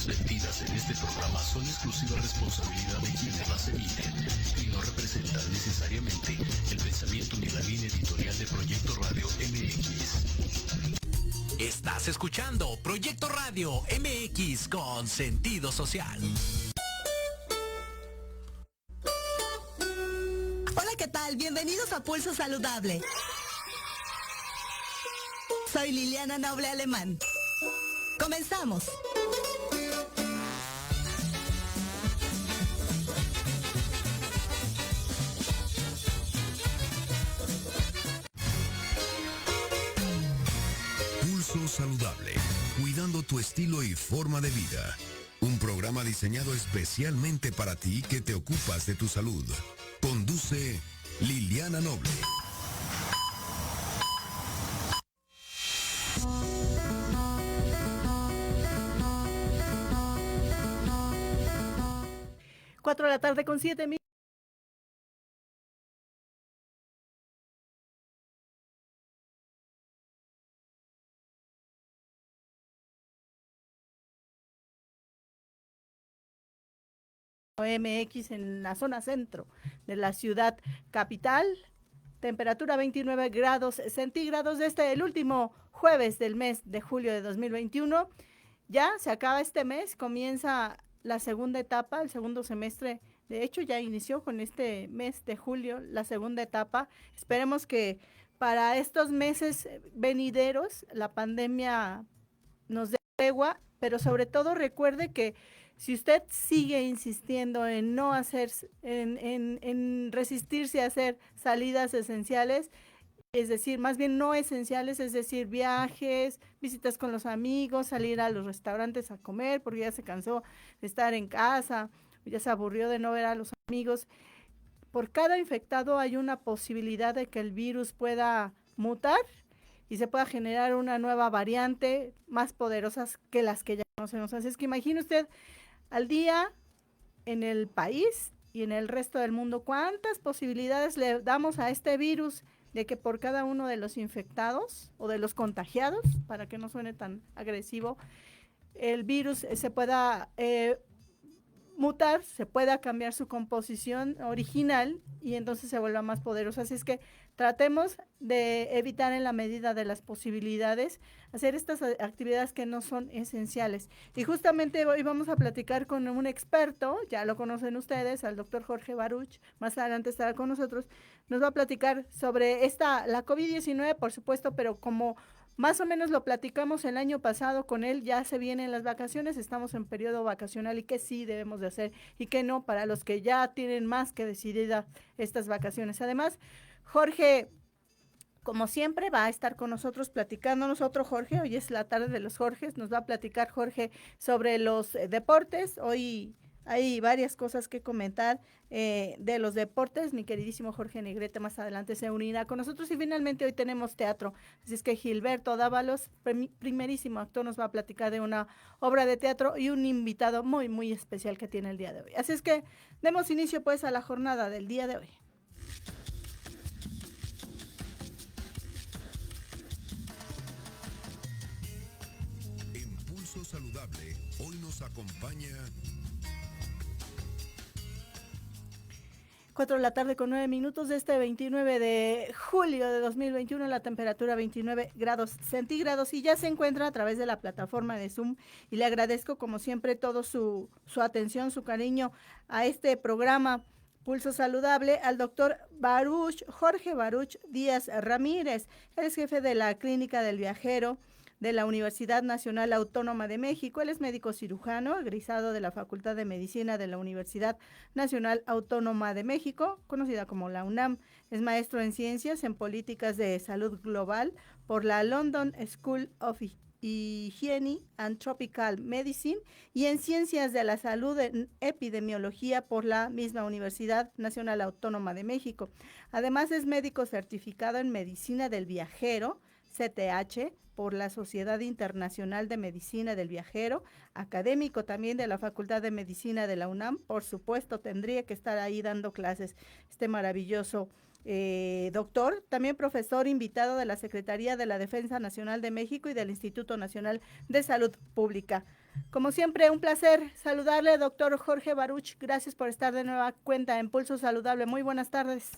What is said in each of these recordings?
vertidas en este programa son exclusiva responsabilidad de quienes las emiten y no representan necesariamente el pensamiento ni la línea editorial de Proyecto Radio MX. Estás escuchando Proyecto Radio MX con sentido social. Hola, ¿qué tal? Bienvenidos a Pulso Saludable. Soy Liliana Noble Alemán. Comenzamos. Pulso Saludable, cuidando tu estilo y forma de vida. Un programa diseñado especialmente para ti que te ocupas de tu salud. Conduce Liliana Noble. Cuatro de la tarde con 7 minutos. MX en la zona centro de la ciudad capital, temperatura 29 grados centígrados desde el último jueves del mes de julio de 2021. Ya se acaba este mes, comienza la segunda etapa, el segundo semestre. De hecho, ya inició con este mes de julio la segunda etapa. Esperemos que para estos meses venideros la pandemia nos dé tregua, pero sobre todo recuerde que si usted sigue insistiendo en no hacer, en resistirse a hacer salidas esenciales, es decir, más bien no esenciales, es decir, viajes, visitas con los amigos, salir a los restaurantes a comer porque ya se cansó de estar en casa, ya se aburrió de no ver a los amigos. Por cada infectado hay una posibilidad de que el virus pueda mutar y se pueda generar una nueva variante más poderosa que las que ya conocemos. Así es que imagine usted al día en el país y en el resto del mundo, ¿cuántas posibilidades le damos a este virus de que por cada uno de los infectados o de los contagiados, para que no suene tan agresivo, el virus se pueda mutar, se pueda cambiar su composición original y entonces se vuelva más poderosa? Así es que tratemos de evitar en la medida de las posibilidades hacer estas actividades que no son esenciales. Y justamente hoy vamos a platicar con un experto, ya lo conocen ustedes, al doctor Jorge Baruch, más adelante estará con nosotros, nos va a platicar sobre la COVID-19, por supuesto, pero como más o menos lo platicamos el año pasado con él, ya se vienen las vacaciones, estamos en periodo vacacional y qué sí debemos de hacer y qué no para los que ya tienen más que decididas estas vacaciones. Además, Jorge, como siempre, va a estar con nosotros platicándonos. Otro Jorge, hoy es la tarde de los Jorges, nos va a platicar Jorge sobre los deportes. Hoy hay varias cosas que comentar de los deportes. Mi queridísimo Jorge Negrete más adelante se unirá con nosotros y finalmente hoy tenemos teatro. Así es que Gilberto Dávalos, primerísimo actor, nos va a platicar de una obra de teatro y un invitado muy, muy especial que tiene el día de hoy. Así es que demos inicio pues a la jornada del día de hoy. En Pulso Saludable, hoy nos acompaña 4 de la tarde con 9 minutos de este 29 de julio de 2021, la temperatura 29 grados centígrados y ya se encuentra a través de la plataforma de Zoom y le agradezco como siempre todo su atención, su cariño a este programa Pulso Saludable al doctor Baruch, Jorge Baruch Díaz Ramírez. Él es jefe de la Clínica del Viajero de la Universidad Nacional Autónoma de México. Él es médico cirujano, egresado de la Facultad de Medicina de la Universidad Nacional Autónoma de México, conocida como la UNAM. Es maestro en ciencias en políticas de salud global por la London School of Hygiene and Tropical Medicine y en ciencias de la salud en epidemiología por la misma Universidad Nacional Autónoma de México. Además es médico certificado en medicina del viajero, CTH, por la Sociedad Internacional de Medicina del Viajero, académico también de la Facultad de Medicina de la UNAM, por supuesto tendría que estar ahí dando clases este maravilloso doctor, también profesor invitado de la Secretaría de la Defensa Nacional de México y del Instituto Nacional de Salud Pública. Como siempre, un placer saludarle, doctor Jorge Baruch. Gracias por estar de nueva cuenta en Pulso Saludable. Muy buenas tardes.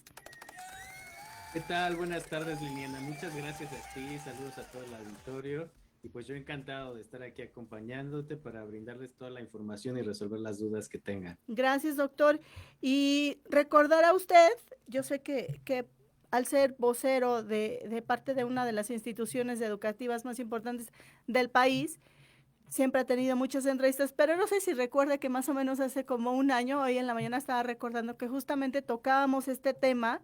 ¿Qué tal? Buenas tardes, Liliana. Muchas gracias a ti, saludos a todo el auditorio. Y pues yo encantado de estar aquí acompañándote para brindarles toda la información y resolver las dudas que tengan. Gracias, doctor. Y recordar a usted, yo sé que al ser vocero de parte de una de las instituciones educativas más importantes del país, siempre ha tenido muchas entrevistas, pero no sé si recuerda que más o menos hace como un año, hoy en la mañana estaba recordando que justamente tocábamos este tema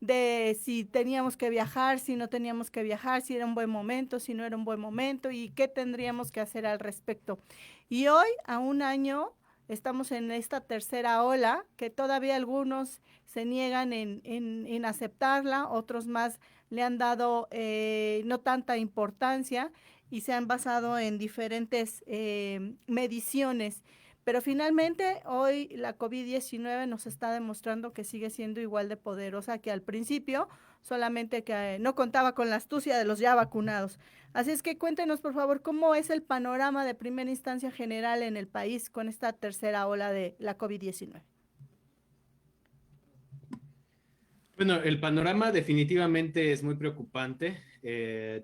de si teníamos que viajar, si no teníamos que viajar, si era un buen momento, si no era un buen momento y qué tendríamos que hacer al respecto. Y hoy, a un año, estamos en esta tercera ola, que todavía algunos se niegan en aceptarla, otros más le han dado no tanta importancia y se han basado en diferentes mediciones. Pero finalmente hoy la COVID-19 nos está demostrando que sigue siendo igual de poderosa que al principio, solamente que no contaba con la astucia de los ya vacunados. Así es que cuéntenos, por favor, cómo es el panorama de primera instancia general en el país con esta tercera ola de la COVID-19. Bueno, el panorama definitivamente es muy preocupante.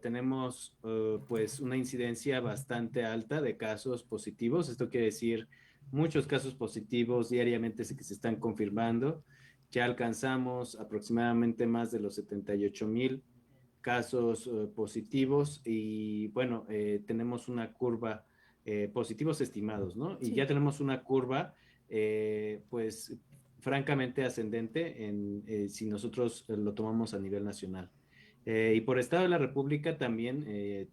Tenemos pues una incidencia bastante alta de casos positivos. Esto quiere decir muchos casos positivos diariamente que se están confirmando. Ya alcanzamos aproximadamente más de los 78,000 casos positivos y bueno, tenemos una curva positivos estimados, ¿no? Y ya tenemos una curva pues francamente ascendente si nosotros lo tomamos a nivel nacional. Y por estado de la República también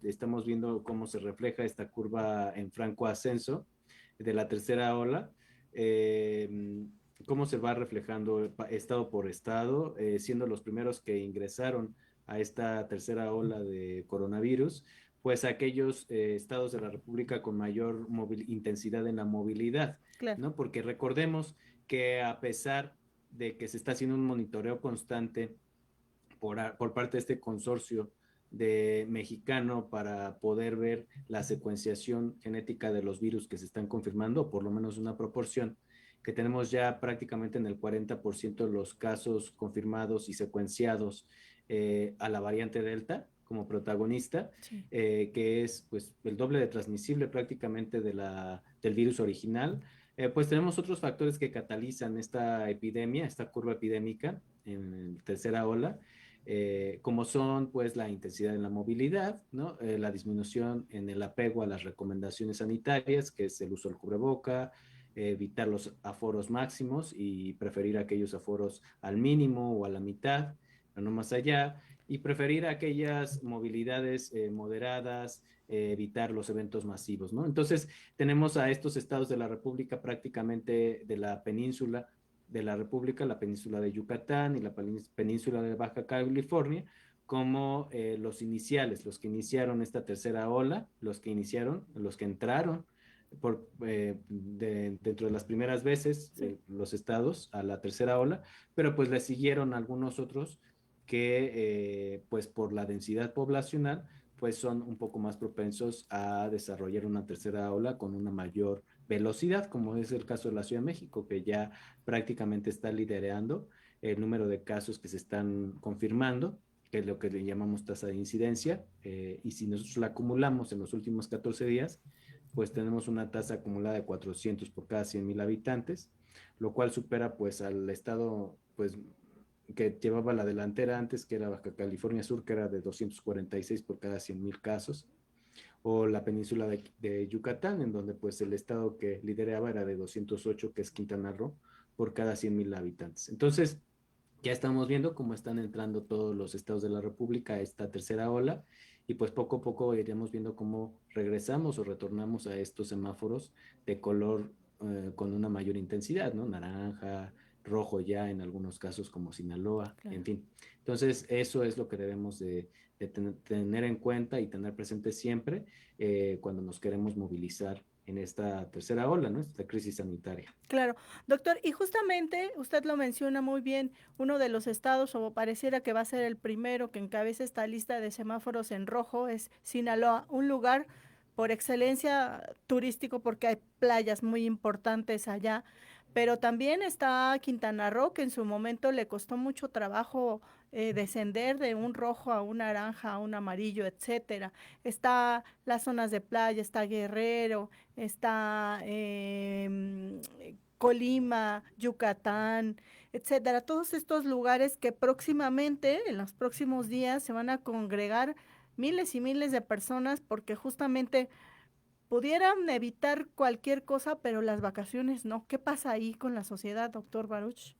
estamos viendo cómo se refleja esta curva en franco ascenso de la tercera ola, cómo se va reflejando estado por estado, siendo los primeros que ingresaron a esta tercera ola de coronavirus, pues aquellos estados de la República con mayor intensidad en la movilidad, claro, ¿no? Porque recordemos que a pesar de que se está haciendo un monitoreo constante por parte de este consorcio de mexicano para poder ver la secuenciación genética de los virus que se están confirmando, o por lo menos una proporción, que tenemos ya prácticamente en el 40% de los casos confirmados y secuenciados a la variante Delta como protagonista, sí, que es pues el doble de transmisible prácticamente del virus original. Pues tenemos otros factores que catalizan esta epidemia, esta curva epidémica en tercera ola, como son pues la intensidad en la movilidad, ¿no? La disminución en el apego a las recomendaciones sanitarias, que es el uso del cubreboca, evitar los aforos máximos y preferir aquellos aforos al mínimo o a la mitad, pero no más allá, y preferir aquellas movilidades moderadas, evitar los eventos masivos, ¿no? Entonces tenemos a estos estados de la República prácticamente de la península de la República, la península de Yucatán y la península de Baja California, como los iniciales, los que iniciaron esta tercera ola, los que entraron dentro de las primeras veces, sí, los estados a la tercera ola, pero pues le siguieron algunos otros que pues por la densidad poblacional pues son un poco más propensos a desarrollar una tercera ola con una mayor velocidad, como es el caso de la Ciudad de México, que ya prácticamente está liderando el número de casos que se están confirmando, que es lo que le llamamos tasa de incidencia, y si nosotros la acumulamos en los últimos 14 días, pues tenemos una tasa acumulada de 400 por cada 100,000 habitantes, lo cual supera pues al estado pues que llevaba la delantera antes, que era Baja California Sur, que era de 246 por cada 100,000 casos, o la península de Yucatán, en donde pues el estado que lideraba era de 208, que es Quintana Roo, por cada 100,000 habitantes. Entonces, ya estamos viendo cómo están entrando todos los estados de la República a esta tercera ola, y pues poco a poco iremos viendo cómo regresamos o retornamos a estos semáforos de color con una mayor intensidad, ¿no? Naranja, rojo ya en algunos casos como Sinaloa, claro, en fin. Entonces, eso es lo que debemos de tener en cuenta y tener presente siempre cuando nos queremos movilizar en esta tercera ola, ¿no? Esta crisis sanitaria. Claro, doctor, y justamente usted lo menciona muy bien, uno de los estados, o pareciera que va a ser el primero que encabeza esta lista de semáforos en rojo, es Sinaloa, un lugar por excelencia turístico porque hay playas muy importantes allá, pero también está Quintana Roo, que en su momento le costó mucho trabajo descender de un rojo a un naranja, a un amarillo, etcétera. Está las zonas de playa, está Guerrero, está Colima, Yucatán, etcétera. Todos estos lugares que próximamente, en los próximos días, se van a congregar miles y miles de personas porque justamente pudieran evitar cualquier cosa, pero las vacaciones no. ¿Qué pasa ahí con la sociedad, doctor Baruch?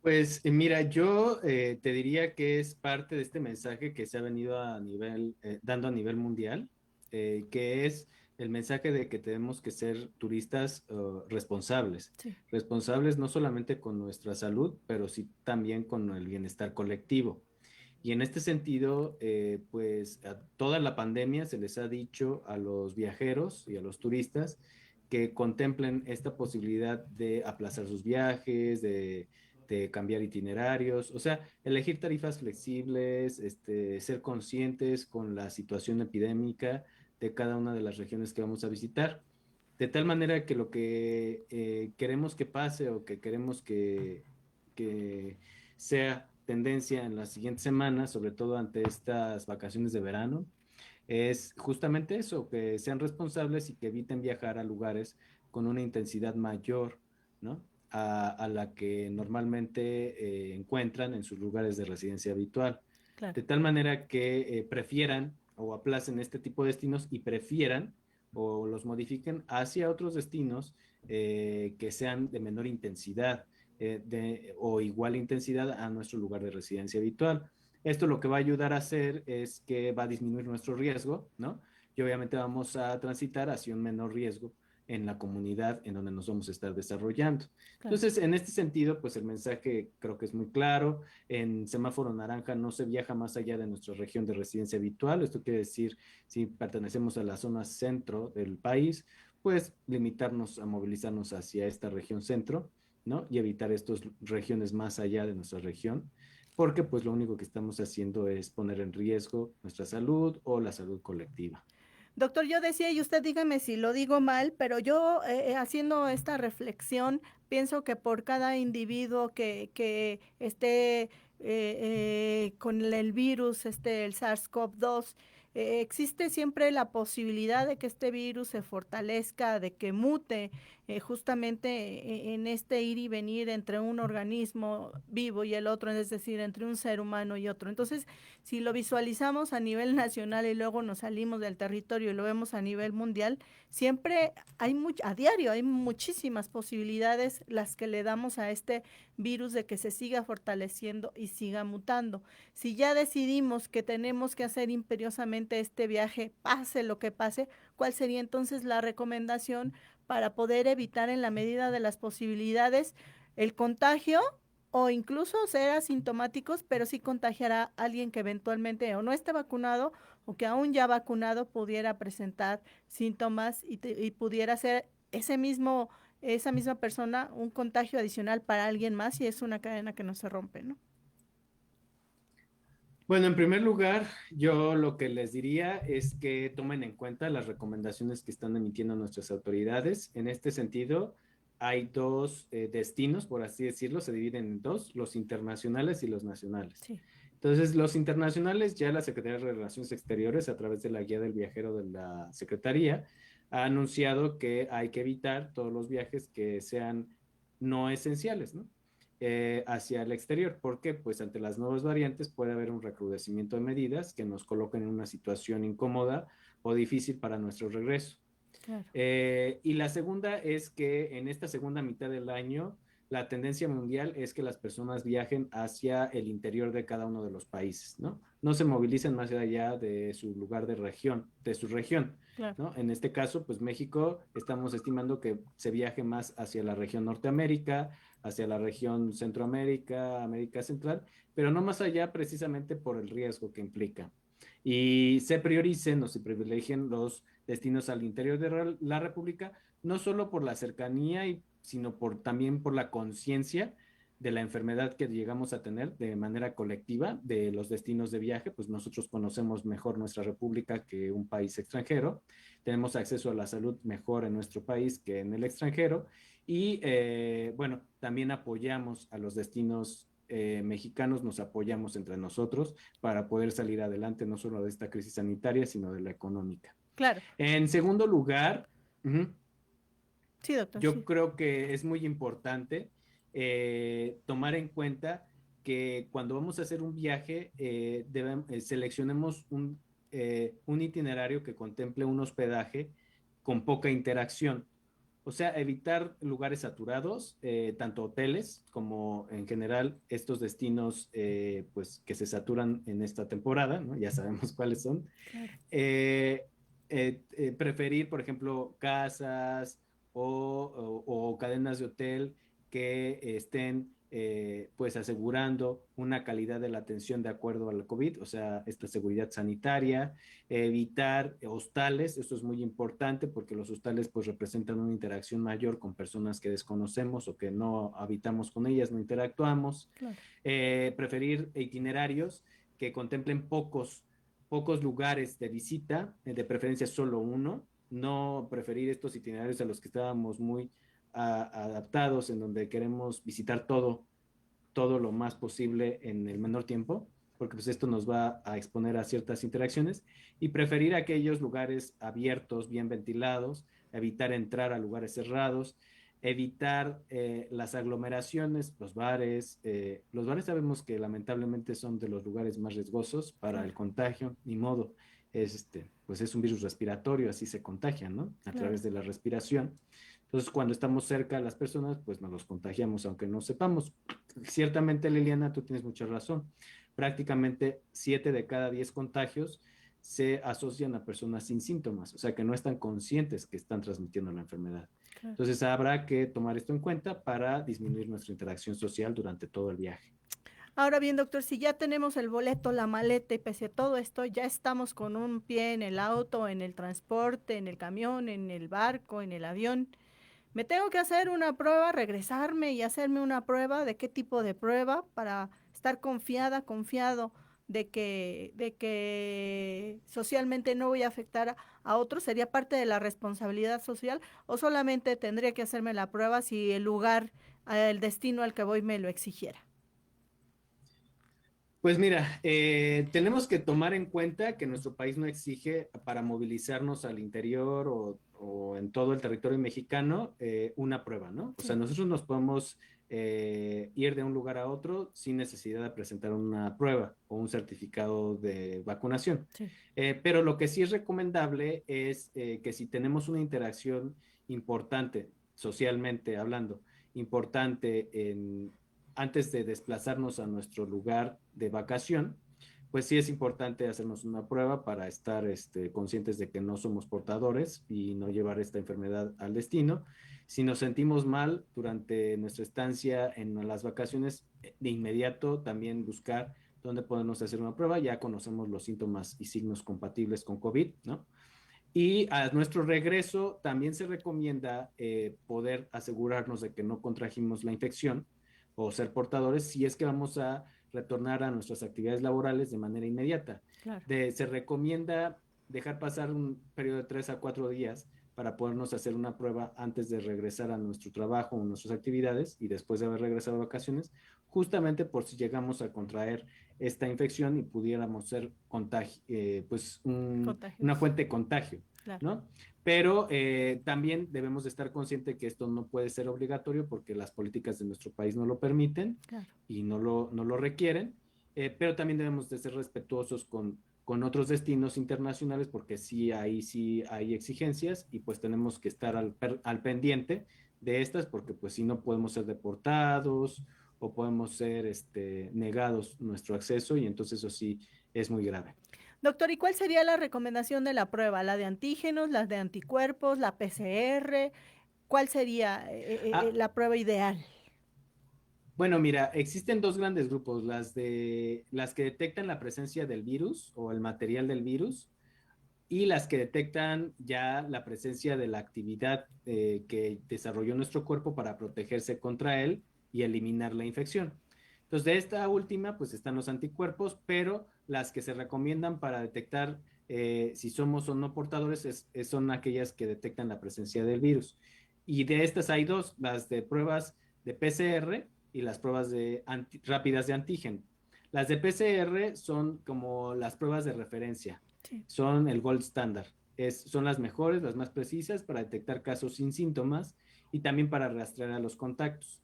Pues mira, yo te diría que es parte de este mensaje que se ha venido dando a nivel mundial, que es el mensaje de que tenemos que ser turistas responsables, Sí, responsables no solamente con nuestra salud, pero sí también con el bienestar colectivo. Y en este sentido, pues a toda la pandemia se les ha dicho a los viajeros y a los turistas que contemplen esta posibilidad de aplazar sus viajes, de cambiar itinerarios, o sea, elegir tarifas flexibles, ser conscientes con la situación epidémica de cada una de las regiones que vamos a visitar, de tal manera que lo que queremos que pase o que queremos que sea tendencia en las siguientes semanas, sobre todo ante estas vacaciones de verano, es justamente eso, que sean responsables y que eviten viajar a lugares con una intensidad mayor, ¿no? A la que normalmente encuentran en sus lugares de residencia habitual. claro. De tal manera que prefieran o aplacen este tipo de destinos y prefieran o los modifiquen hacia otros destinos que sean de menor intensidad o igual intensidad a nuestro lugar de residencia habitual. Esto lo que va a ayudar a hacer es que va a disminuir nuestro riesgo, ¿no? Y obviamente vamos a transitar hacia un menor riesgo en la comunidad en donde nos vamos a estar desarrollando. Claro. Entonces, en este sentido, pues el mensaje creo que es muy claro. En semáforo naranja no se viaja más allá de nuestra región de residencia habitual. Esto quiere decir, si pertenecemos a la zona centro del país, pues limitarnos a movilizarnos hacia esta región centro, ¿no? Y evitar estas regiones más allá de nuestra región, porque pues lo único que estamos haciendo es poner en riesgo nuestra salud o la salud colectiva. Doctor, yo decía, y usted dígame si lo digo mal, pero yo haciendo esta reflexión, pienso que por cada individuo que esté con el virus, el SARS-CoV-2, existe siempre la posibilidad de que este virus se fortalezca, de que mute justamente en este ir y venir entre un organismo vivo y el otro, es decir, entre un ser humano y otro. Entonces, si lo visualizamos a nivel nacional y luego nos salimos del territorio y lo vemos a nivel mundial, siempre hay a diario hay muchísimas posibilidades las que le damos a este virus de que se siga fortaleciendo y siga mutando. Si ya decidimos que tenemos que hacer imperiosamente este viaje, pase lo que pase, ¿cuál sería entonces la recomendación para poder evitar en la medida de las posibilidades el contagio o incluso ser asintomáticos, pero sí contagiar a alguien que eventualmente o no esté vacunado o que aún ya vacunado pudiera presentar síntomas y pudiera ser esa misma persona un contagio adicional para alguien más y es una cadena que no se rompe, ¿no? Bueno, en primer lugar, yo lo que les diría es que tomen en cuenta las recomendaciones que están emitiendo nuestras autoridades. En este sentido, hay dos destinos, por así decirlo, se dividen en dos, los internacionales y los nacionales. Sí. Entonces, los internacionales, ya la Secretaría de Relaciones Exteriores, a través de la guía del viajero de la Secretaría, ha anunciado que hay que evitar todos los viajes que sean no esenciales, ¿no? Hacia el exterior, porque pues ante las nuevas variantes puede haber un recrudecimiento de medidas que nos coloquen en una situación incómoda o difícil para nuestro regreso. Claro. Y la segunda es que en esta segunda mitad del año la tendencia mundial es que las personas viajen hacia el interior de cada uno de los países, ¿no? No se movilicen más allá de su lugar de región, de su región, Claro. ¿no? En este caso, pues México, estamos estimando que se viaje más hacia la región Norteamérica, hacia la región Centroamérica, América Central, pero no más allá precisamente por el riesgo que implica. Y se prioricen o se privilegien los destinos al interior de la República, no solo por la cercanía, sino también por la conciencia de la enfermedad que llegamos a tener de manera colectiva, de los destinos de viaje, pues nosotros conocemos mejor nuestra república que un país extranjero, tenemos acceso a la salud mejor en nuestro país que en el extranjero, y bueno, también apoyamos a los destinos mexicanos, nos apoyamos entre nosotros para poder salir adelante no solo de esta crisis sanitaria, sino de la económica. Claro. En segundo lugar, sí, doctor, yo sí. creo que es muy importante tomar en cuenta que cuando vamos a hacer un viaje, seleccionemos un itinerario que contemple un hospedaje con poca interacción. O sea, evitar lugares saturados, tanto hoteles como en general estos destinos pues, que se saturan en esta temporada, ¿no? Ya sabemos cuáles son. Claro. Preferir, por ejemplo, casas o cadenas de hotel que estén pues asegurando una calidad de la atención de acuerdo al COVID, o sea, esta seguridad sanitaria, evitar hostales, esto es muy importante porque los hostales pues representan una interacción mayor con personas que desconocemos o que no habitamos con ellas, no interactuamos, claro. Preferir itinerarios que contemplen pocos lugares de visita, de preferencia solo uno, no preferir estos itinerarios a los que estábamos muy adaptados, en donde queremos visitar todo lo más posible en el menor tiempo, porque pues esto nos va a exponer a ciertas interacciones, y preferir aquellos lugares abiertos, bien ventilados, evitar entrar a lugares cerrados, evitar las aglomeraciones, los bares sabemos que lamentablemente son de los lugares más riesgosos para el contagio, ni modo, pues es un virus respiratorio, así se contagia, ¿no? A través de la respiración. Entonces, cuando estamos cerca de las personas, pues nos los contagiamos, aunque no sepamos. Ciertamente, Liliana, tú tienes mucha razón. Prácticamente 7 de cada 10 contagios se asocian a personas sin síntomas, o sea, que no están conscientes que están transmitiendo la enfermedad. Claro. Entonces, habrá que tomar esto en cuenta para disminuir nuestra interacción social durante todo el viaje. Ahora bien, doctor, si ya tenemos el boleto, la maleta y pese a todo esto, ya estamos con un pie en el auto, en el transporte, en el camión, en el barco, en el avión, ¿me tengo que hacer una prueba, regresarme y hacerme una prueba? ¿De qué tipo de prueba? Para estar confiado de que socialmente no voy a afectar a otros. ¿Sería parte de la responsabilidad social o solamente tendría que hacerme la prueba si el lugar, el destino al que voy me lo exigiera? Pues mira, tenemos que tomar en cuenta que nuestro país no exige para movilizarnos al interior o en todo el territorio mexicano una prueba, ¿no? O sea, nosotros nos podemos ir de un lugar a otro sin necesidad de presentar una prueba o un certificado de vacunación. Sí. Pero lo que sí es recomendable es que si tenemos una interacción importante, socialmente hablando, importante antes de desplazarnos a nuestro lugar de vacación, pues sí es importante hacernos una prueba para estar conscientes de que no somos portadores y no llevar esta enfermedad al destino. Si nos sentimos mal durante nuestra estancia en las vacaciones, de inmediato también buscar dónde podemos hacer una prueba. Ya conocemos los síntomas y signos compatibles con COVID, ¿no? Y a nuestro regreso también se recomienda poder asegurarnos de que no contrajimos la infección o ser portadores si es que vamos a retornar a nuestras actividades laborales de manera inmediata. Claro. Se recomienda dejar pasar un periodo de 3 a 4 días para podernos hacer una prueba antes de regresar a nuestro trabajo o nuestras actividades y después de haber regresado a vacaciones, justamente por si llegamos a contraer esta infección y pudiéramos ser pues una fuente de contagio, claro, ¿no? Pero también debemos de estar conscientes que esto no puede ser obligatorio porque las políticas de nuestro país no lo permiten, claro, y no lo requieren, pero también debemos de ser respetuosos con otros destinos internacionales porque sí hay exigencias y pues tenemos que estar al pendiente de estas porque pues si no podemos ser deportados o podemos ser negados nuestro acceso y entonces eso sí es muy grave. Doctor, ¿y cuál sería la recomendación de la prueba? ¿La de antígenos, las de anticuerpos, la PCR? ¿Cuál sería la prueba ideal? Bueno, mira, existen dos grandes grupos, las que detectan la presencia del virus o el material del virus y las que detectan ya la presencia de la actividad que desarrolló nuestro cuerpo para protegerse contra él y eliminar la infección. Entonces, de esta última, pues están los anticuerpos, pero las que se recomiendan para detectar si somos o no portadores son aquellas que detectan la presencia del virus. Y de estas hay dos, las de pruebas de PCR y las pruebas rápidas de antígeno. Las de PCR son como las pruebas de referencia, sí. Son el gold standard. Son las mejores, las más precisas para detectar casos sin síntomas y también para rastrear a los contactos.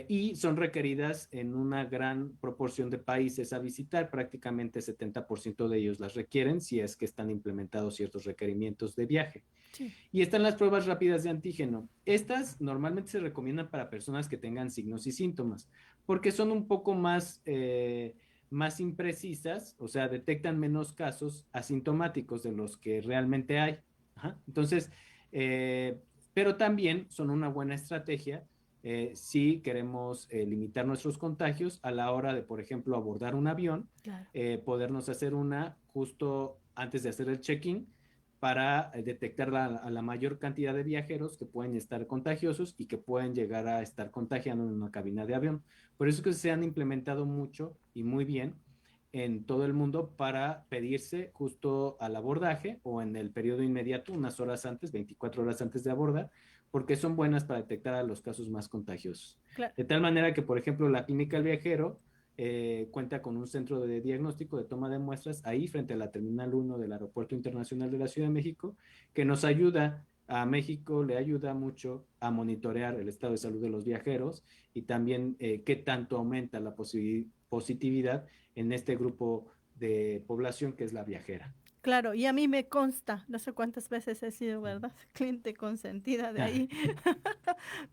Y son requeridas en una gran proporción de países a visitar, prácticamente 70% de ellos las requieren si es que están implementados ciertos requerimientos de viaje. Sí. Y están las pruebas rápidas de antígeno. Estas normalmente se recomiendan para personas que tengan signos y síntomas, porque son un poco más imprecisas, o sea, detectan menos casos asintomáticos de los que realmente hay. Ajá. Entonces, pero también son una buena estrategia si queremos limitar nuestros contagios a la hora de, por ejemplo, abordar un avión, claro. Podernos hacer una justo antes de hacer el check-in para detectar a la mayor cantidad de viajeros que pueden estar contagiosos y que pueden llegar a estar contagiando en una cabina de avión. Por eso es que se han implementado mucho y muy bien en todo el mundo para pedirse justo al abordaje o en el periodo inmediato, unas horas antes, 24 horas antes de abordar, porque son buenas para detectar a los casos más contagiosos. Claro. De tal manera que, por ejemplo, la Clínica del Viajero cuenta con un centro de diagnóstico de toma de muestras ahí frente a la Terminal 1 del Aeropuerto Internacional de la Ciudad de México, que nos ayuda a México, le ayuda mucho a monitorear el estado de salud de los viajeros y también qué tanto aumenta la positividad en este grupo de población que es la viajera. Claro, y a mí me consta, no sé cuántas veces he sido, ¿verdad? Cliente consentida de ahí.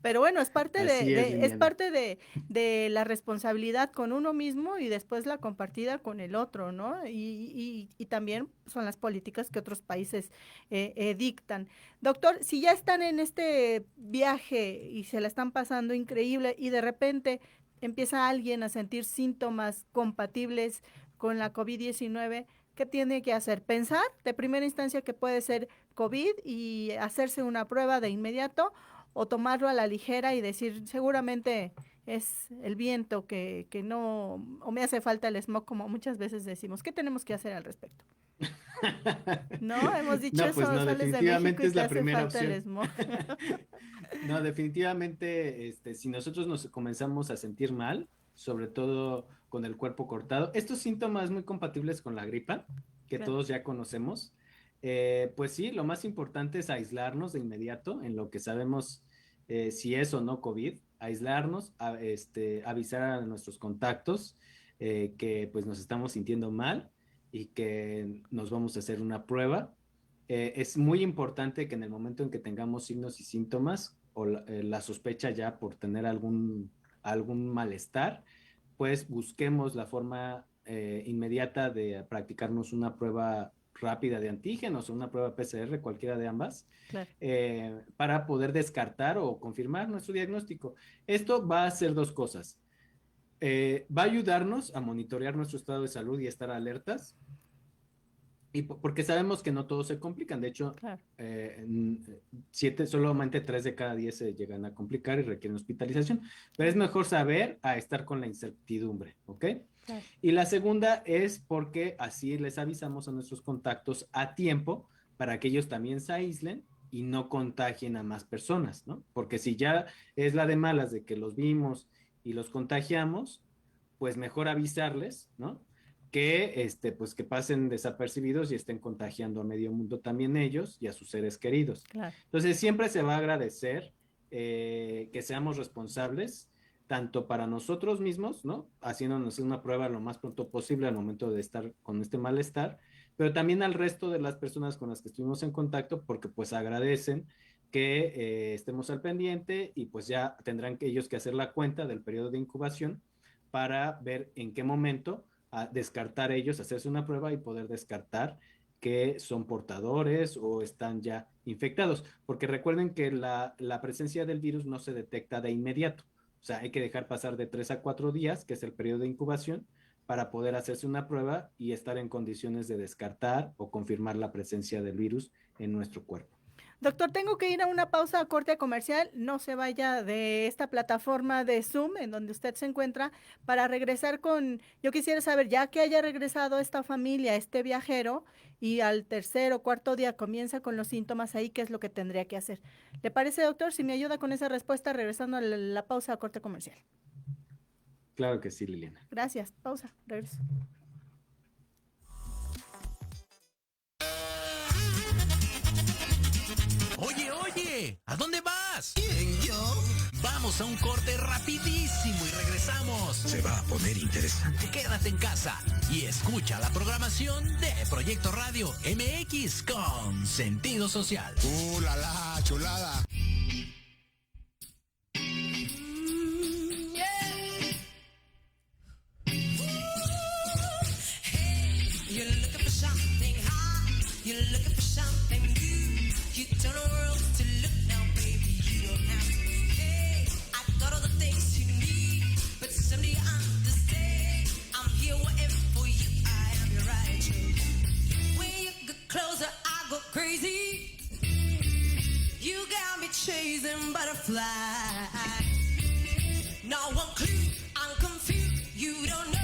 Pero bueno, es parte es parte de la responsabilidad con uno mismo y después la compartida con el otro, ¿no? Y también son las políticas que otros países dictan. Doctor, si ya están en este viaje y se la están pasando increíble y de repente empieza alguien a sentir síntomas compatibles con la COVID-19, ¿qué tiene que hacer? Pensar de primera instancia que puede ser COVID y hacerse una prueba de inmediato o tomarlo a la ligera y decir seguramente es el viento que no, o me hace falta el smog, como muchas veces decimos. ¿Qué tenemos que hacer al respecto? No, hemos dicho pues eso, no, sales de México y es te la hace primera falta opción. el smog. No, definitivamente, si nosotros nos comenzamos a sentir mal, sobre todo con el cuerpo cortado, estos síntomas muy compatibles con la gripa, que claro. Todos ya conocemos, pues sí, lo más importante es aislarnos de inmediato en lo que sabemos si es o no COVID, aislarnos, avisar a nuestros contactos que pues nos estamos sintiendo mal y que nos vamos a hacer una prueba. Es muy importante que en el momento en que tengamos signos y síntomas o la sospecha ya por tener algún malestar, pues busquemos la forma inmediata de practicarnos una prueba rápida de antígenos o una prueba PCR, cualquiera de ambas, claro. Para poder descartar o confirmar nuestro diagnóstico. Esto va a hacer dos cosas. Va a ayudarnos a monitorear nuestro estado de salud y estar alertas, y porque sabemos que no todos se complican. De hecho, claro. Solamente 3 de cada 10 se llegan a complicar y requieren hospitalización. Pero es mejor saber a estar con la incertidumbre, ¿ok? Claro. Y la segunda es porque así les avisamos a nuestros contactos a tiempo para que ellos también se aíslen y no contagien a más personas, ¿no? Porque si ya es la de malas de que los vimos y los contagiamos, pues mejor avisarles, ¿no? Que, pues que pasen desapercibidos y estén contagiando a medio mundo también ellos y a sus seres queridos. Claro. Entonces, siempre se va a agradecer que seamos responsables, tanto para nosotros mismos, ¿no? Haciéndonos una prueba lo más pronto posible al momento de estar con este malestar, pero también al resto de las personas con las que estuvimos en contacto, porque pues agradecen que estemos al pendiente y pues ya tendrán que ellos que hacer la cuenta del periodo de incubación para ver en qué momento a descartar ellos, hacerse una prueba y poder descartar que son portadores o están ya infectados, porque recuerden que la presencia del virus no se detecta de inmediato, o sea, hay que dejar pasar de 3 a 4 días, que es el periodo de incubación, para poder hacerse una prueba y estar en condiciones de descartar o confirmar la presencia del virus en nuestro cuerpo. Doctor, tengo que ir a una pausa a corte comercial. No se vaya de esta plataforma de Zoom en donde usted se encuentra para regresar con, yo quisiera saber, ya que haya regresado esta familia, este viajero, y al tercer o cuarto día comienza con los síntomas ahí, ¿qué es lo que tendría que hacer? ¿Le parece, doctor, si me ayuda con esa respuesta regresando a la pausa a corte comercial? Claro que sí, Liliana. Gracias. Pausa. Regreso. Oye, oye, ¿a dónde vas? ¿Quién, yo? Vamos a un corte rapidísimo y regresamos. Se va a poner interesante. Quédate en casa y escucha la programación de Proyecto Radio MX con sentido social. La la, chulada. You're looking for something hot. You're looking for something new. You turn the world to look now, baby. You don't have to. Hey, I got all the things you need, but someday you understand. I'm here waiting for you. I am your right choice. When you get closer, I go crazy. You got me chasing butterflies. No one clue, I'm confused. You don't know.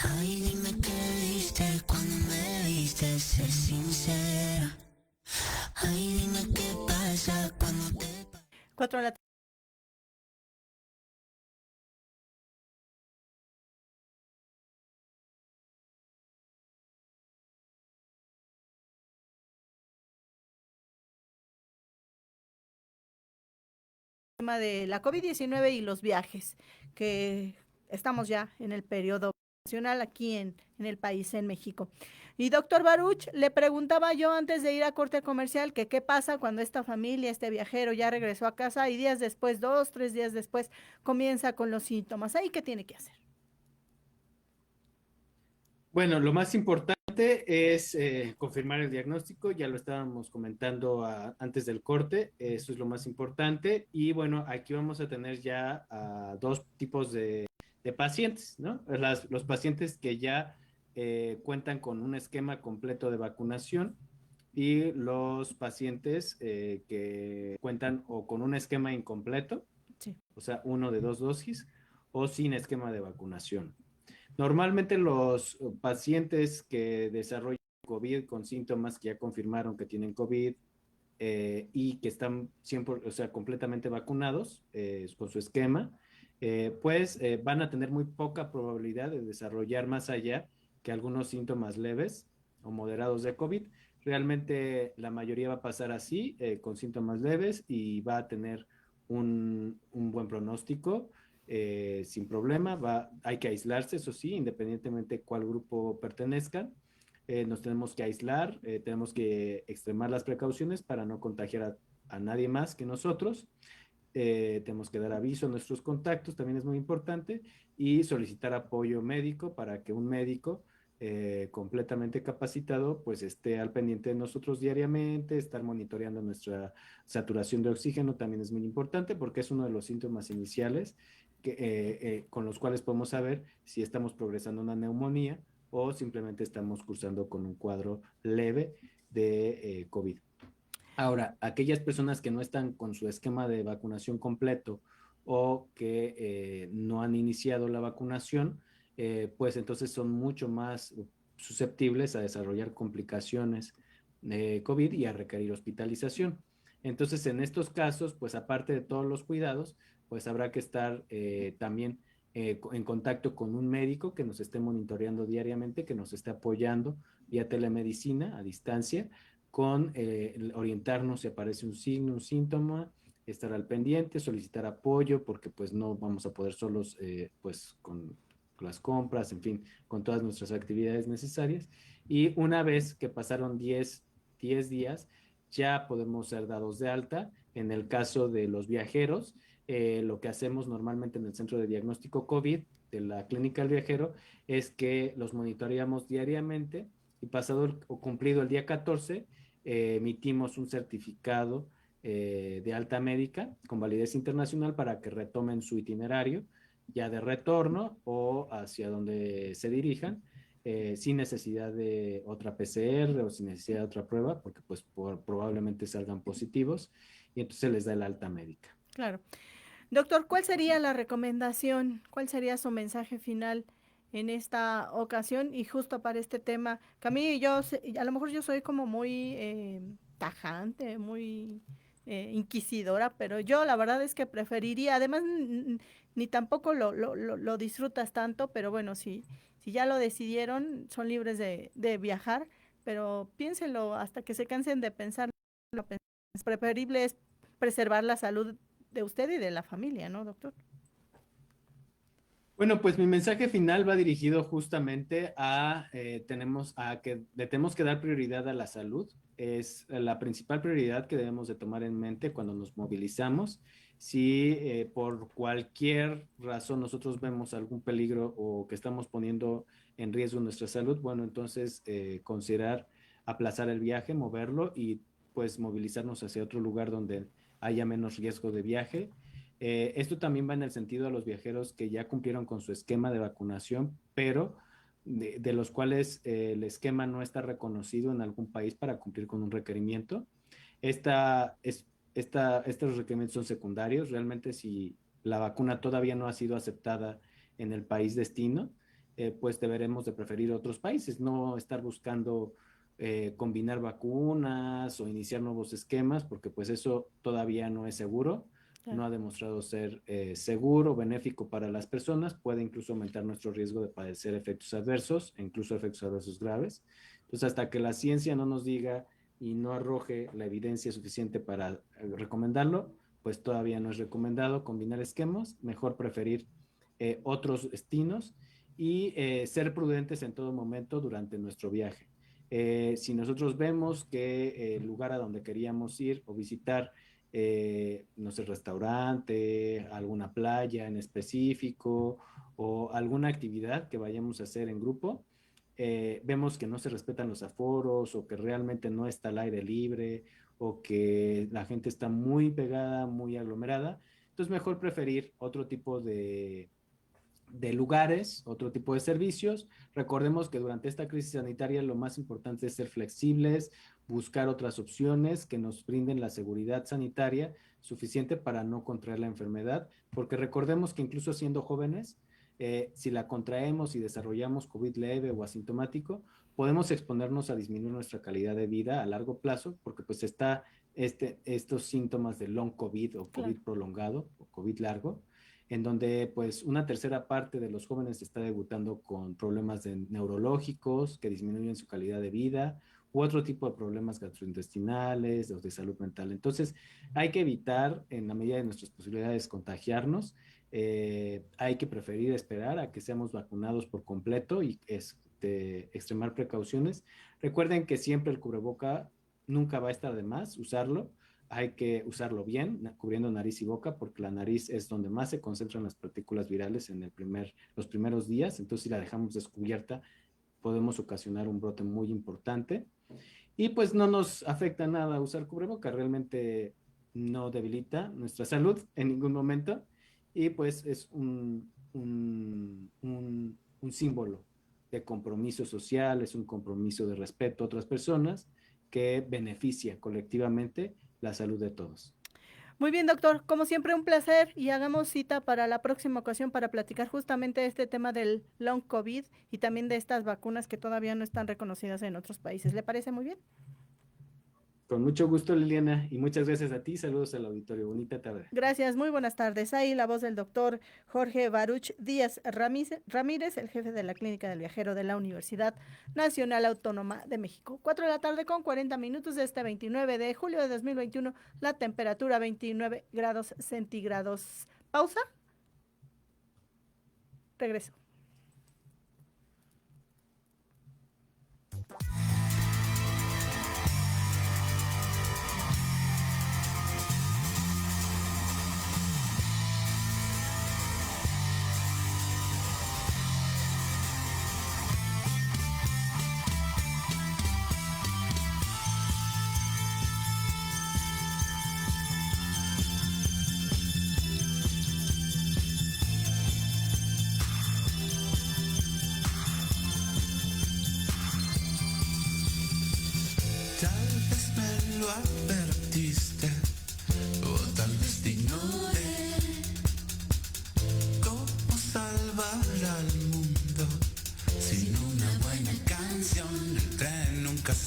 Ay, dime qué viste cuando me viste, sé sincera. Ay, dime qué pasa cuando te... 4 de la tema de la COVID-19 y los viajes, que estamos ya en el periodo nacional aquí en el país, en México. Y doctor Baruch, le preguntaba yo antes de ir a corte comercial que qué pasa cuando esta familia, este viajero ya regresó a casa y días después, 2, 3 días después, comienza con los síntomas. ¿Ahí qué tiene que hacer? Bueno, lo más importante es confirmar el diagnóstico, ya lo estábamos comentando antes del corte, eso es lo más importante. Y bueno, aquí vamos a tener ya dos tipos de pacientes, ¿no? Los pacientes que ya cuentan con un esquema completo de vacunación y los pacientes que cuentan o con un esquema incompleto, sí, o sea, 1 de 2 dosis, o sin esquema de vacunación. Normalmente los pacientes que desarrollan COVID con síntomas que ya confirmaron que tienen COVID y que están 100%, o sea, completamente vacunados con su esquema, pues van a tener muy poca probabilidad de desarrollar más allá que algunos síntomas leves o moderados de COVID. Realmente la mayoría va a pasar así, con síntomas leves, y va a tener un buen pronóstico. Sin problema, hay que aislarse, eso sí, independientemente cuál grupo pertenezcan. Nos tenemos que aislar, tenemos que extremar las precauciones para no contagiar a nadie más que nosotros. Tenemos que dar aviso a nuestros contactos, también es muy importante, y solicitar apoyo médico para que un médico completamente capacitado pues esté al pendiente de nosotros diariamente. Estar monitoreando nuestra saturación de oxígeno también es muy importante, porque es uno de los síntomas iniciales con los cuales podemos saber si estamos progresando a una neumonía o simplemente estamos cursando con un cuadro leve de COVID. Ahora, aquellas personas que no están con su esquema de vacunación completo o que no han iniciado la vacunación, pues entonces son mucho más susceptibles a desarrollar complicaciones de COVID y a requerir hospitalización. Entonces, en estos casos, pues aparte de todos los cuidados, pues habrá que estar también en contacto con un médico que nos esté monitoreando diariamente, que nos esté apoyando vía telemedicina a distancia, con orientarnos si aparece un signo, un síntoma, estar al pendiente, solicitar apoyo, porque pues no vamos a poder solos pues con con las compras, en fin, con todas nuestras actividades necesarias. Y una vez que pasaron 10 días, ya podemos ser dados de alta. En el caso de los viajeros, lo que hacemos normalmente en el Centro de Diagnóstico COVID de la Clínica del Viajero es que los monitoreamos diariamente y pasado o cumplido el día 14, emitimos un certificado de alta médica con validez internacional para que retomen su itinerario ya de retorno o hacia donde se dirijan, sin necesidad de otra PCR o sin necesidad de otra prueba, porque pues probablemente salgan positivos y entonces les da el alta médica. Claro. Doctor, ¿cuál sería la recomendación? ¿Cuál sería su mensaje final en esta ocasión y justo para este tema? Que a mí a lo mejor yo soy como muy tajante, muy inquisidora, pero yo la verdad es que preferiría, además ni tampoco lo disfrutas tanto, pero bueno, si ya lo decidieron, son libres de viajar, pero piénsenlo hasta que se cansen de pensar. Lo preferible es preservar la salud de usted y de la familia, ¿no, doctor? Bueno, pues mi mensaje final va dirigido justamente a, que le tenemos que dar prioridad a la salud. Es la principal prioridad que debemos de tomar en mente cuando nos movilizamos. Si por cualquier razón nosotros vemos algún peligro o que estamos poniendo en riesgo nuestra salud, bueno, entonces considerar aplazar el viaje, moverlo y pues movilizarnos hacia otro lugar donde haya menos riesgo de viaje. Esto también va en el sentido a los viajeros que ya cumplieron con su esquema de vacunación, pero de los cuales el esquema no está reconocido en algún país para cumplir con un requerimiento. Estos requerimientos son secundarios. Realmente si la vacuna todavía no ha sido aceptada en el país destino, pues deberemos de preferir otros países, no estar buscando combinar vacunas o iniciar nuevos esquemas, porque pues eso todavía no es seguro. Claro. No ha demostrado ser seguro, benéfico para las personas, puede incluso aumentar nuestro riesgo de padecer efectos adversos, incluso efectos adversos graves. Entonces, hasta que la ciencia no nos diga y no arroje la evidencia suficiente para recomendarlo, pues todavía no es recomendado combinar esquemas, mejor preferir otros destinos y ser prudentes en todo momento durante nuestro viaje. Si nosotros vemos que el lugar a donde queríamos ir o visitar, no sé, restaurante, alguna playa en específico o alguna actividad que vayamos a hacer en grupo, vemos que no se respetan los aforos o que realmente no está al aire libre o que la gente está muy pegada, muy aglomerada, entonces mejor preferir otro tipo de lugares, otro tipo de servicios. Recordemos que durante esta crisis sanitaria lo más importante es ser flexibles, buscar otras opciones que nos brinden la seguridad sanitaria suficiente para no contraer la enfermedad, porque recordemos que incluso siendo jóvenes, si la contraemos y desarrollamos COVID leve o asintomático, podemos exponernos a disminuir nuestra calidad de vida a largo plazo, porque pues está estos síntomas de long COVID o COVID prolongado o COVID largo, en donde pues una tercera parte de los jóvenes está debutando con problemas neurológicos que disminuyen su calidad de vida u otro tipo de problemas gastrointestinales o de salud mental. Entonces hay que evitar en la medida de nuestras posibilidades contagiarnos, hay que preferir esperar a que seamos vacunados por completo y extremar precauciones. Recuerden que siempre el cubreboca nunca va a estar de más usarlo. Hay que usarlo bien, cubriendo nariz y boca, porque la nariz es donde más se concentran las partículas virales en los primeros días. Entonces, si la dejamos descubierta, podemos ocasionar un brote muy importante. Y pues no nos afecta nada usar cubreboca, realmente no debilita nuestra salud en ningún momento. Y pues es un símbolo de compromiso social, es un compromiso de respeto a otras personas que beneficia colectivamente la salud de todos. Muy bien, doctor. Como siempre, un placer y hagamos cita para la próxima ocasión para platicar justamente de este tema del long COVID y también de estas vacunas que todavía no están reconocidas en otros países. ¿Le parece muy bien? Con mucho gusto, Liliana, y muchas gracias a ti. Saludos al auditorio. Bonita tarde. Gracias, muy buenas tardes. Ahí la voz del doctor Jorge Baruch Díaz Ramírez, el jefe de la Clínica del Viajero de la Universidad Nacional Autónoma de México. 4 de la tarde con 40 minutos de este 29 de julio de 2021. La temperatura 29 grados centígrados. Pausa. Regreso.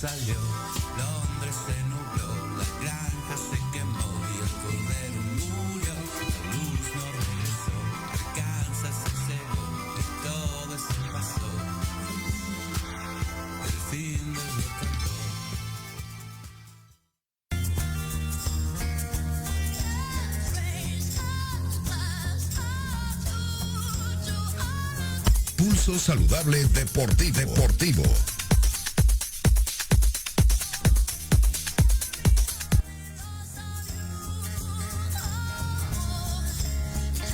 salió, Londres se nubló, la granja se quemó y el cordero murió, la luz no regresó, Arkansas se cegó y todo se pasó, el fin del rock and roll. Pulso Saludable Deportivo.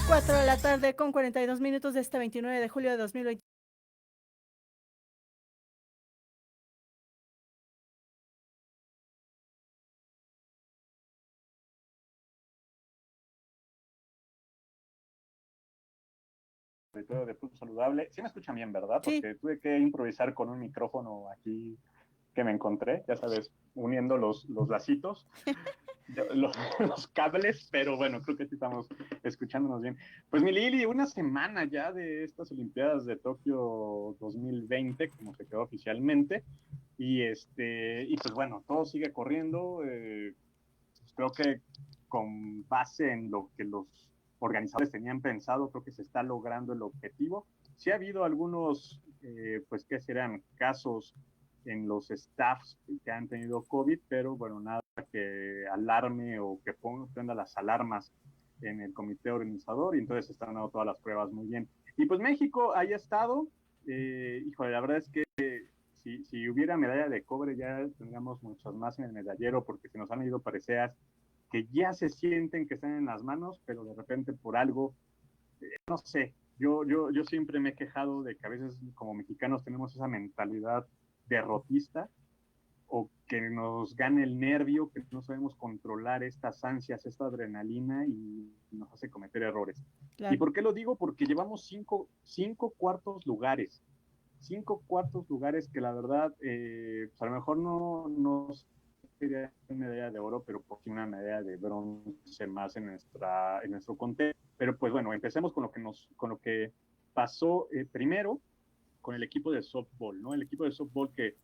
4 de la tarde con 42 minutos de este 29 de julio de 2020. De Pulso Saludable. Sí me escuchan bien, ¿verdad? Porque tuve que improvisar con un micrófono aquí que me encontré, ya sabes, uniendo los lacitos, los cables, pero bueno, creo que sí estamos escuchándonos bien. Pues mi Lili, una semana ya de estas Olimpiadas de Tokio 2020, como se quedó oficialmente, y pues bueno, todo sigue corriendo, pues creo que con base en lo que los organizadores tenían pensado, creo que se está logrando el objetivo. Sí ha habido algunos, pues, ¿qué serán? Casos en los staffs que han tenido COVID, pero bueno, nada que alarme o que prenda las alarmas en el comité organizador, y entonces se están dando todas las pruebas muy bien. Y pues México haya estado, híjole, la verdad es que si hubiera medalla de cobre ya tendríamos muchas más en el medallero, porque se nos han ido parecer que ya se sienten que están en las manos, pero de repente por algo, no sé, yo siempre me he quejado de que a veces como mexicanos tenemos esa mentalidad derrotista, o que nos gane el nervio, que no sabemos controlar estas ansias, esta adrenalina, y nos hace cometer errores. Claro. ¿Y por qué lo digo? Porque llevamos cinco cuartos lugares que la verdad, pues a lo mejor no sería una medalla de oro, pero por una medalla de bronce más en nuestro conteo. Pero pues bueno, empecemos con lo que pasó primero con el equipo de softball, ¿no? El equipo de softball que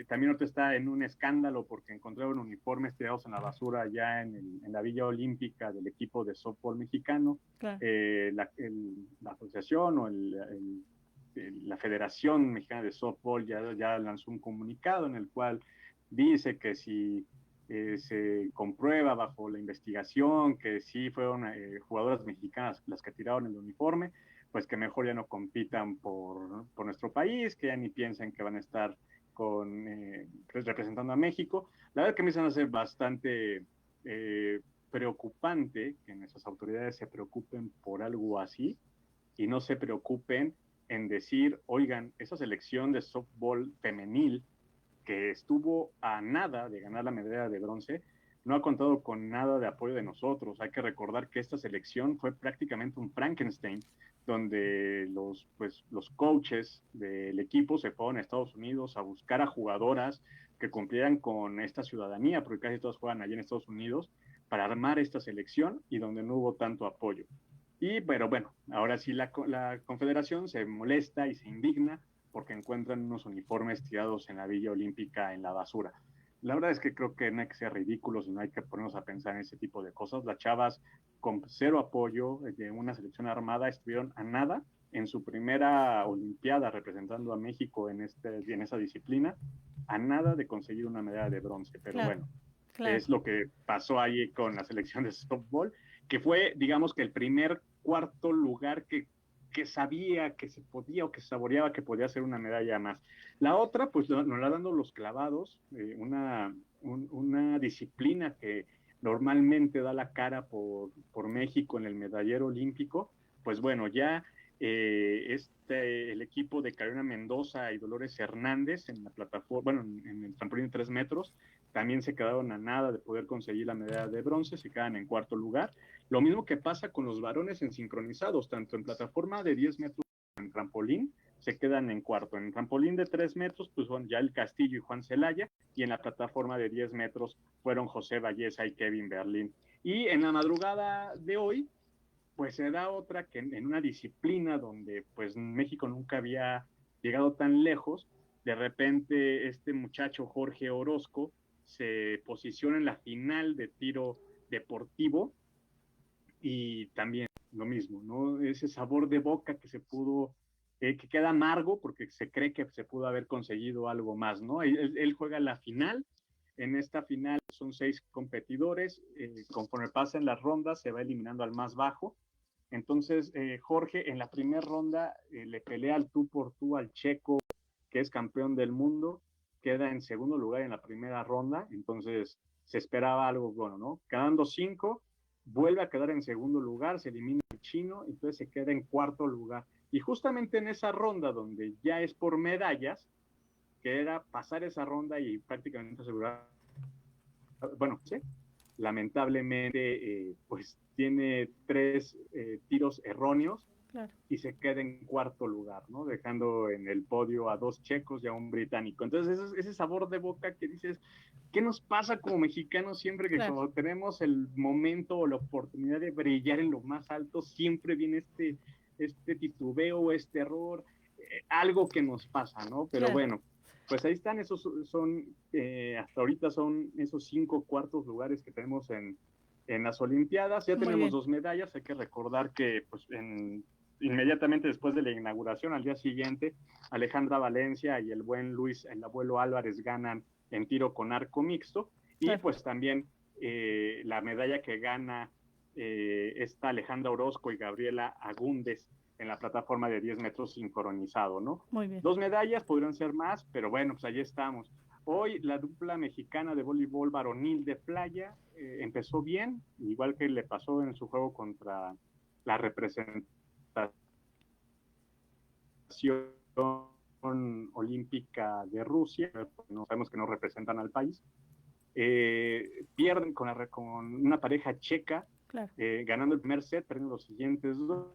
también ahorita está en un escándalo porque encontraron uniformes tirados en la basura ya en la Villa Olímpica del equipo de softball mexicano. Claro. La asociación o la Federación Mexicana de Softball ya lanzó un comunicado en el cual dice que si se comprueba bajo la investigación que sí fueron jugadoras mexicanas las que tiraron el uniforme, pues que mejor ya no compitan por nuestro país, que ya ni piensen que van a estar representando a México. La verdad que me hace bastante preocupante que nuestras autoridades se preocupen por algo así y no se preocupen en decir, oigan, esa selección de softball femenil que estuvo a nada de ganar la medalla de bronce, no ha contado con nada de apoyo de nosotros. Hay que recordar que esta selección fue prácticamente un Frankenstein, donde los coaches del equipo se fueron a Estados Unidos a buscar a jugadoras que cumplieran con esta ciudadanía, porque casi todas juegan allí en Estados Unidos, para armar esta selección, y donde no hubo tanto apoyo. Pero bueno, ahora sí la Confederación se molesta y se indigna porque encuentran unos uniformes tirados en la Villa Olímpica en la basura. La verdad es que creo que no hay que ser ridículos y no hay que ponernos a pensar en ese tipo de cosas. Las chavas con cero apoyo de una selección armada estuvieron a nada en su primera Olimpiada representando a México en esa disciplina, a nada de conseguir una medalla de bronce. Pero claro, bueno, es lo que pasó ahí con la selección de softball, que fue, digamos, que el primer cuarto lugar que sabía que se podía o que saboreaba que podía ser una medalla más. La otra, pues nos la dando los clavados, una disciplina que normalmente da la cara por México en el medallero olímpico. Pues bueno, ya el equipo de Carolina Mendoza y Dolores Hernández en la plataforma, bueno, en el trampolín de 3 metros, también se quedaron a nada de poder conseguir la medalla de bronce, se quedan en cuarto lugar. Lo mismo que pasa con los varones en sincronizados, tanto en plataforma de 10 metros como en trampolín, se quedan en cuarto. En trampolín de 3 metros, pues son ya el Castillo y Juan Celaya, y en la plataforma de 10 metros fueron José Valleza y Kevin Berlín. Y en la madrugada de hoy, pues se da otra que en una disciplina donde pues México nunca había llegado tan lejos, de repente este muchacho Jorge Orozco se posiciona en la final de tiro deportivo y también lo mismo, ¿no? Ese sabor de boca que se pudo, que queda amargo porque se cree que se pudo haber conseguido algo más, ¿no? Él juega la final, en esta final son 6 competidores, conforme pasen las rondas se va eliminando al más bajo, entonces Jorge en la primera ronda le pelea al tú por tú al checo, que es campeón del mundo, queda en segundo lugar en la primera ronda, entonces se esperaba algo bueno, ¿no? Quedando 5, vuelve a quedar en segundo lugar, se elimina el chino, entonces se queda en cuarto lugar. Y justamente en esa ronda donde ya es por medallas, que era pasar esa ronda y prácticamente asegurar, bueno, sí, lamentablemente pues tiene 3 tiros erróneos, claro, y se queda en cuarto lugar, ¿no? Dejando en el podio a 2 checos y a un británico. Entonces ese sabor de boca que dices, ¿qué nos pasa como mexicanos siempre que claro, cuando tenemos el momento o la oportunidad de brillar en lo más alto, siempre viene este titubeo, este error, algo que nos pasa, ¿no? Pero claro, bueno, pues ahí están, esos son, hasta ahorita son esos 5 cuartos lugares que tenemos en las Olimpiadas. Ya tenemos 2 medallas, hay que recordar que pues inmediatamente después de la inauguración, al día siguiente, Alejandra Valencia y el buen Luis, el abuelo Álvarez, ganan en tiro con arco mixto, y claro, pues también la medalla que gana esta Alejandra Orozco y Gabriela Agúndez en la plataforma de 10 metros sincronizado, ¿no? Muy bien. 2 medallas, podrían ser más, pero bueno, pues allí estamos. Hoy la dupla mexicana de voleibol varonil de playa empezó bien, igual que le pasó en su juego contra la representación olímpica de Rusia, no sabemos que no representan al país, pierden con una pareja checa, claro, ganando el primer set, perdiendo los siguientes 2,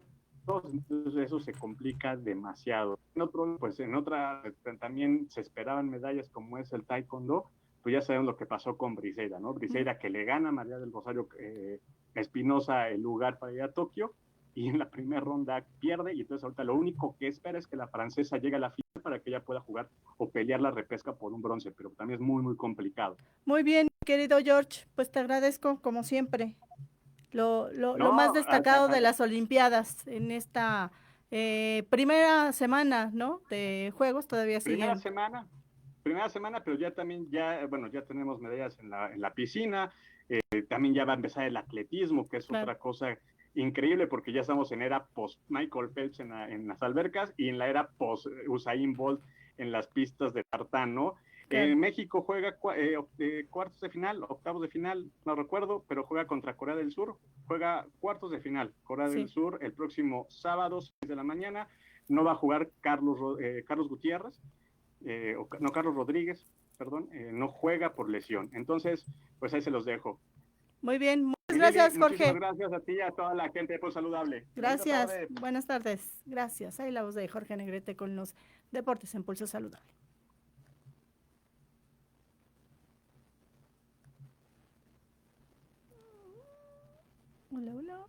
entonces eso se complica demasiado. En otra también se esperaban medallas como es el taekwondo, pues ya sabemos lo que pasó con Briseida, ¿no? Briseida que le gana a María del Rosario Espinosa el lugar para ir a Tokio, y en la primera ronda pierde, y entonces ahorita lo único que espera es que la francesa llegue a la final para que ella pueda jugar o pelear la repesca por un bronce, pero también es muy, muy complicado. Muy bien, querido George, pues te agradezco como siempre lo más destacado de las Olimpiadas en esta primera semana, ¿no? De juegos, todavía siguen. Primera semana, pero ya también, ya tenemos medallas en la piscina, también ya va a empezar el atletismo, que es claro, otra cosa increíble, porque ya estamos en era post Michael Phelps en las albercas y en la era post Usain Bolt en las pistas de tartán, ¿no? Claro. México juega cuartos de final, octavos de final, no recuerdo, pero juega contra Corea del Sur, juega cuartos de final, Corea del Sur el próximo sábado, 6 de la mañana, no va a jugar Carlos Gutiérrez, Carlos Rodríguez, perdón, no juega por lesión. Entonces, pues ahí se los dejo. Muy bien, muchas gracias, Jorge. Muchísimas gracias a ti y a toda la gente de Pulso Saludable. Gracias, buenas tardes. Gracias. Ahí la voz de Jorge Negrete con los deportes en Pulso Saludable. Hola, hola.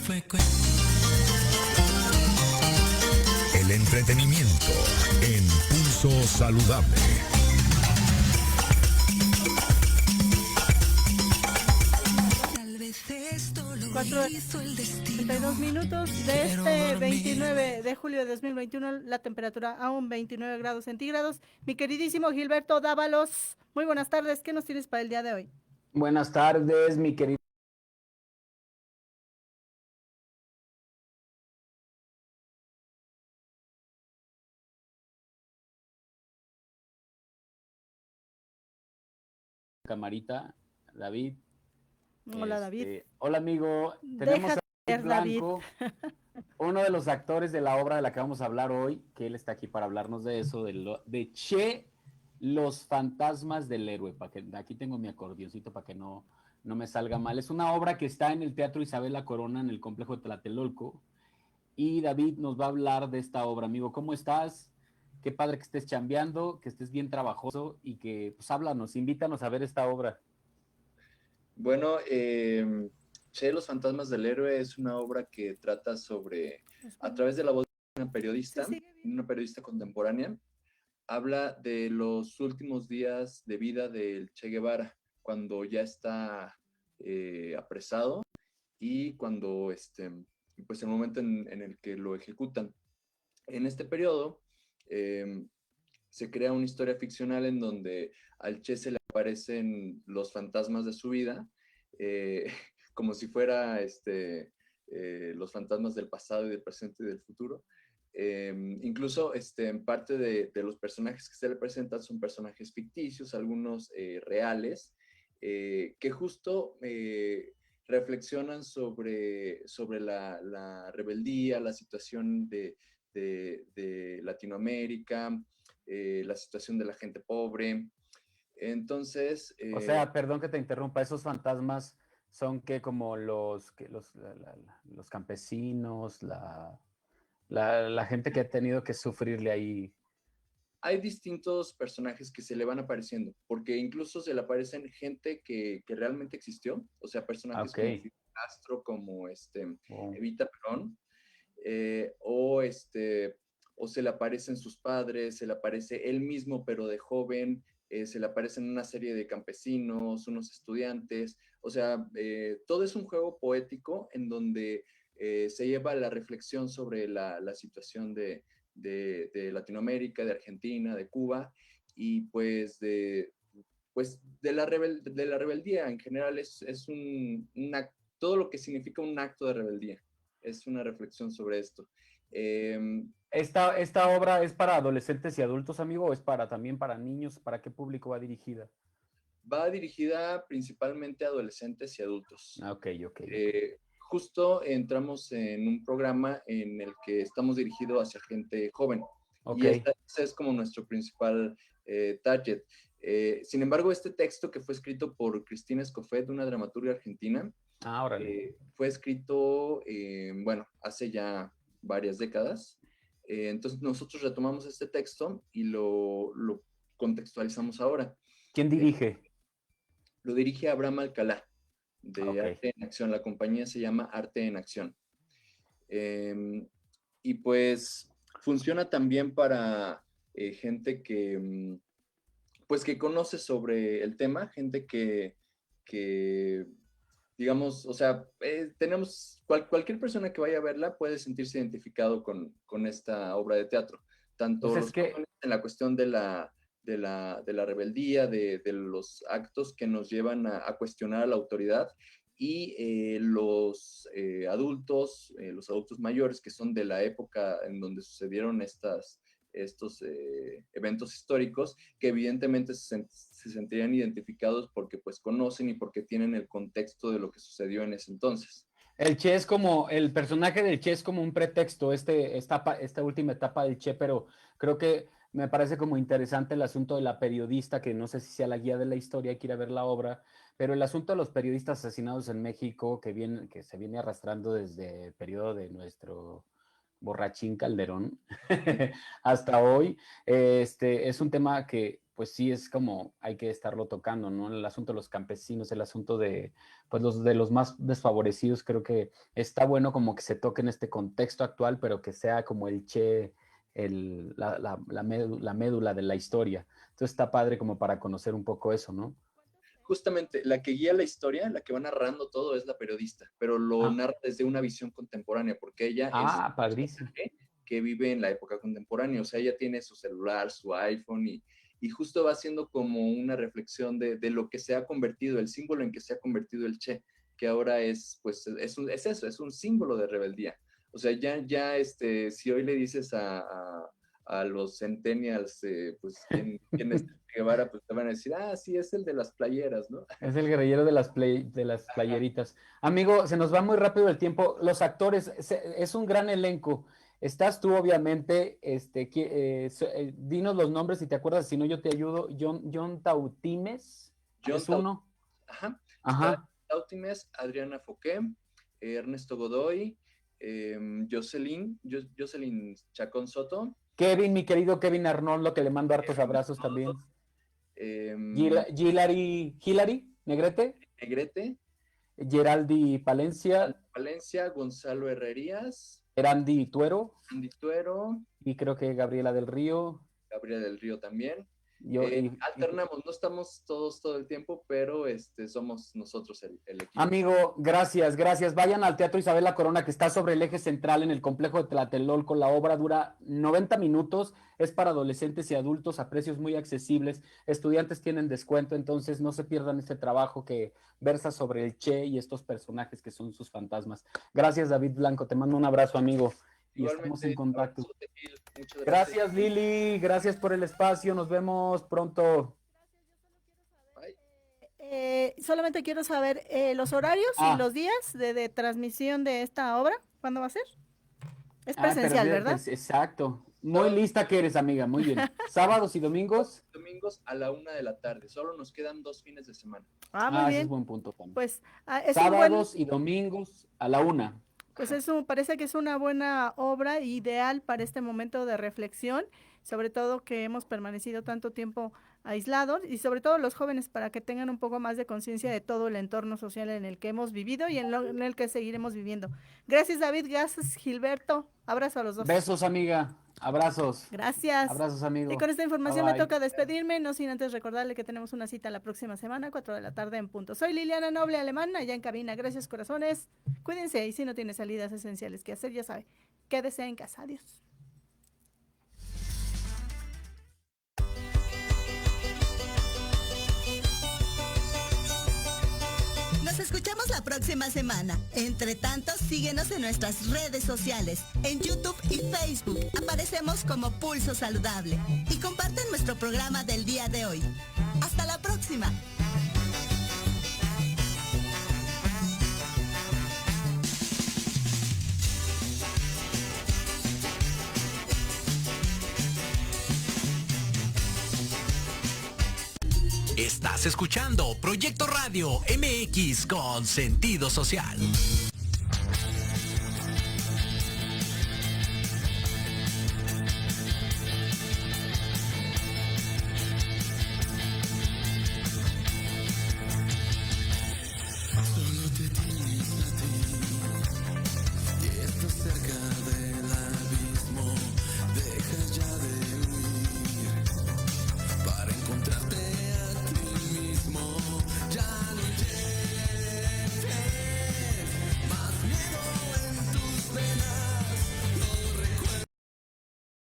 El entretenimiento en Pulso Saludable. Cuatro, 32 minutos de este 29 de julio de 2021, la temperatura aún 29 grados centígrados. Mi queridísimo Gilberto Dávalos, muy buenas tardes, ¿qué nos tienes para el día de hoy? Buenas tardes, mi querido. Camarita, David. Hola, David. Hola, amigo. Tenemos a David David. Blanco, uno de los actores de la obra de la que vamos a hablar hoy, que él está aquí para hablarnos de eso, de Che, los fantasmas del héroe. Aquí tengo mi acordeoncito para que no me salga mal. Es una obra que está en el Teatro Isabel La Corona, en el complejo de Tlatelolco. Y David nos va a hablar de esta obra. Amigo, ¿cómo estás? Qué padre que estés chambeando, que estés bien trabajoso y que, pues, háblanos, invítanos a ver esta obra. Bueno, Che, los fantasmas del héroe es una obra que trata sobre, a través de la voz de una periodista contemporánea, habla de los últimos días de vida del Che Guevara, cuando ya está apresado y cuando, pues el momento en el que lo ejecutan. En este periodo se crea una historia ficcional en donde al Che se le aparecen los fantasmas de su vida, como si fuera los fantasmas del pasado y del presente y del futuro. Incluso en parte de los personajes que se le presentan son personajes ficticios, algunos reales, que justo reflexionan sobre la rebeldía, la situación de Latinoamérica, la situación de la gente pobre. Entonces... o sea, perdón que te interrumpa, esos fantasmas son que como los campesinos, la gente que ha tenido que sufrirle ahí. Hay distintos personajes que se le van apareciendo, porque incluso se le aparecen gente que realmente existió, o sea, personajes como Fidel Castro, como Evita Perón, o se le aparecen sus padres, se le aparece él mismo, pero de joven, se le aparecen una serie de campesinos, unos estudiantes, o sea, todo es un juego poético en donde se lleva la reflexión sobre la situación de Latinoamérica, de Argentina, de Cuba, y pues de la rebeldía en general. Es todo lo que significa un acto de rebeldía, es una reflexión sobre esto. ¿Esta obra es para adolescentes y adultos, amigo, o es también para niños? ¿Para qué público va dirigida? Va dirigida principalmente a adolescentes y adultos. Ok. Justo entramos en un programa en el que estamos dirigidos hacia gente joven. Y ese es como nuestro principal target. Sin embargo, este texto que fue escrito por Cristina Escofet, una dramaturga argentina, fue escrito, hace ya varias décadas. Entonces nosotros retomamos este texto y lo contextualizamos ahora. ¿Quién dirige? Lo dirige Abraham Alcalá, de Arte en Acción. La compañía se llama Arte en Acción. Y pues funciona también para gente que conoce sobre el tema, gente que digamos, o sea, tenemos, cualquier persona que vaya a verla puede sentirse identificado con esta obra de teatro, tanto pues en la cuestión de la rebeldía, de los actos que nos llevan a cuestionar a la autoridad, y los adultos mayores, que son de la época en donde sucedieron estos eventos históricos, que evidentemente se sentirían identificados porque pues conocen y porque tienen el contexto de lo que sucedió en ese entonces. El personaje del Che es como un pretexto, esta última etapa del Che, pero creo que me parece como interesante el asunto de la periodista, que no sé si sea la guía de la historia, hay que ir a ver la obra, pero el asunto de los periodistas asesinados en México, que se viene arrastrando desde el periodo de nuestro borrachín Calderón hasta hoy, es un tema que pues sí es como hay que estarlo tocando, ¿no? El asunto de los campesinos, el asunto de, pues los más desfavorecidos, creo que está bueno como que se toque en este contexto actual, pero que sea como el Che, la médula de la historia. Entonces está padre como para conocer un poco eso, ¿no? Justamente, la que guía la historia, la que va narrando todo es la periodista, pero lo narra desde una visión contemporánea, porque ella es padrísimo. Que vive en la época contemporánea, o sea, ella tiene su celular, su iPhone y justo va haciendo como una reflexión de lo que se ha convertido, el símbolo en que se ha convertido el Che, que ahora es, pues, es eso, es un símbolo de rebeldía. O sea, ya si hoy le dices a los centennials, pues, ¿quién es Che Guevara? Pues te van a decir, sí, es el de las playeras, ¿no? Es el guerrillero de las playeritas. Amigo, se nos va muy rápido el tiempo. Los actores, es un gran elenco. Estás tú, obviamente, dinos los nombres si te acuerdas, si no yo te ayudo. John Tautimes, ¿es uno? Ajá. Tautimes, Adriana Foqué, Ernesto Godoy, Jocelyn Chacón Soto. Kevin, mi querido Kevin Arnoldo, que le mando hartos abrazos también. Hilary Negrete. Geraldi Palencia. Gonzalo Herrerías. Andy Tuero. Y creo que Gabriela del Río. Gabriela del Río también. Alternamos, no estamos todos todo el tiempo, pero somos nosotros el equipo. Amigo, gracias. Vayan al Teatro Isabel La Corona, que está sobre el eje central en el complejo de Tlatelolco. La obra dura 90 minutos, es para adolescentes y adultos a precios muy accesibles. Estudiantes tienen descuento, entonces no se pierdan este trabajo que versa sobre el Che y estos personajes que son sus fantasmas. Gracias, David Blanco, te mando un abrazo, amigo. Y estamos en contacto. Gracias, Lili. Gracias por el espacio. Nos vemos pronto. Solamente quiero saber los horarios y los días de transmisión de esta obra. ¿Cuándo va a ser? Es presencial, ¿verdad? Pues, exacto. Muy lista que eres, amiga. Muy bien. ¿Sábados y domingos? Domingos a la 1 de la tarde. Solo nos quedan 2 fines de semana. Muy bien. Ese es buen punto también. Pues, sábados y domingos a la 1. Pues eso parece que es una buena obra, ideal para este momento de reflexión, sobre todo que hemos permanecido tanto tiempo aislados y sobre todo los jóvenes para que tengan un poco más de conciencia de todo el entorno social en el que hemos vivido y en el que seguiremos viviendo. Gracias, David, gracias, Gilberto, abrazo a los dos. Besos, amiga, abrazos. Gracias. Abrazos, amigo. Y con esta información me toca despedirme, no sin antes recordarle que tenemos una cita la próxima semana, 4 de la tarde en punto. Soy Liliana Noble Alemán, allá en cabina. Gracias, corazones. Cuídense y si no tiene salidas esenciales que hacer, ya sabe, quédese en casa. Adiós. Nos escuchamos la próxima semana. Entre tanto, síguenos en nuestras redes sociales. En YouTube y Facebook aparecemos como Pulso Saludable. Y comparten nuestro programa del día de hoy. ¡Hasta la próxima! Estás escuchando Proyecto Radio MX con sentido social.